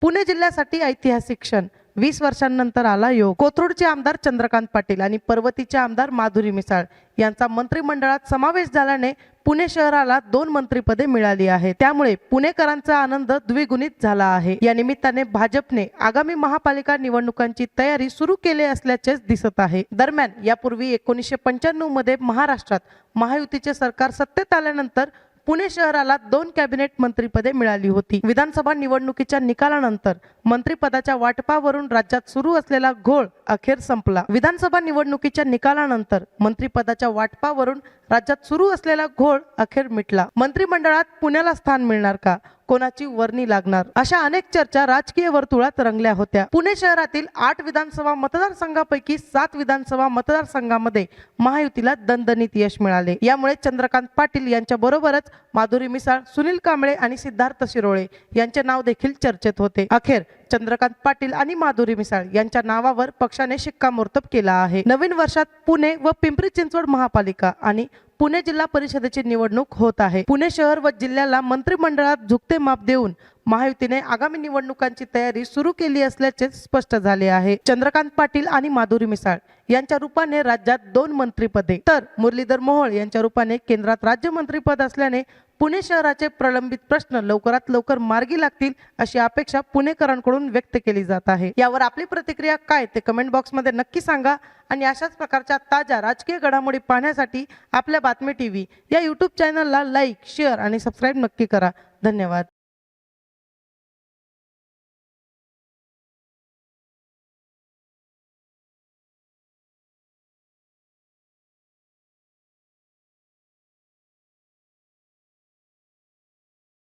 पुणे जिल्ह्यासाठी ऐतिहासिक क्षण, 20 वर्षांनंतर आला योग। कोथरूडचे आमदार चंद्रकांत पाटील आणि पर्वतीचे आमदार माधुरी मिसाळ यांचा मंत्रिमंडळात समावेश झाल्याने पुणे शहराला 2 मंत्रिपदे मिळाली आहेत। त्यामुळे पुणेकरांचा आनंद द्विगुणित झाला आहे। या निमित्ताने भाजपने आगामी महापालिका निवडणुकांची तयारी सुरू केली असल्याचे दिसत आहे। दरम्यान यापूर्वी 1995 मध्ये महाराष्ट्रात महायुतीचे सरकार सत्तेत आल्यानंतर पुणे शहराला 2 कॅबिनेट मंत्रिपदे मिळाली होती। विधानसभा निवडणुकीच्या निकालानंतर मंत्रिपदाच्या वाटपावरून राज्यात सुरू असलेला घोळ अखेर संपला। विधानसभा निवडणुकीच्या निकालानंतर मंत्रिपदाच्या वाटपावरून राज्यात सुरू असलेला घोळ अखेर मिटला। मंत्रिमंडळात पुण्याला स्थान मिळणार का, कोणाची वर्णी लागणार, अशा अनेक चर्चा राजकीय वर्तुळात रंगल्या होत्या। पुणे शहरातील 8 विधानसभा मतदारसंघापैकी 7 विधानसभा मतदारसंघामध्ये महायुतीला दणदणीत यश मिळाले। यामुळे चंद्रकांत पाटील यांच्या बरोबरच माधुरी मिसाळ, सुनील कांबळे आणि सिद्धार्थ शिरोळे यांचे नाव देखील चर्चेत होते। अखेर चंद्रकांत पाटील आणि माधुरी मिसाळ यांच्या नावावर पक्षाने शिक्कामोर्तब केला आहे। नवीन वर्षात पुणे व पिंपरी चिंचवड महापालिका आणि पुणे जिल्हा परिषदेची निवडणूक होत आहे। पुणे शहर व जिल्ह्याला मंत्रिमंडळात झुकते माप देऊन महायुतीने आगामी निवडणुकांची तयारी सुरू केली असल्याचे स्पष्ट झाले आहे। चंद्रकांत पाटील आणि माधुरी मिसाळ यांच्या रूपाने राज्यात 2 मंत्रिपदे, तर मुरलीधर मोहोळ यांच्या रूपाने केंद्रात राज्यमंत्रीपद असल्याने पुणे शहराचे प्रलंबित प्रश्न लवकरात लवकर मार्गी लागतील अशी अपेक्षा पुणेकरांकडून व्यक्त केली जात आहे। यावर आपली प्रतिक्रिया काय ते कमेंट बॉक्समध्ये नक्की सांगा आणि अशाच प्रकारच्या ताज्या राजकीय घडामोडी पाहण्यासाठी आपल्या बातमी टीव्ही या YouTube चॅनलला लाईक, शेअर आणि सबस्क्राईब नक्की करा। धन्यवाद।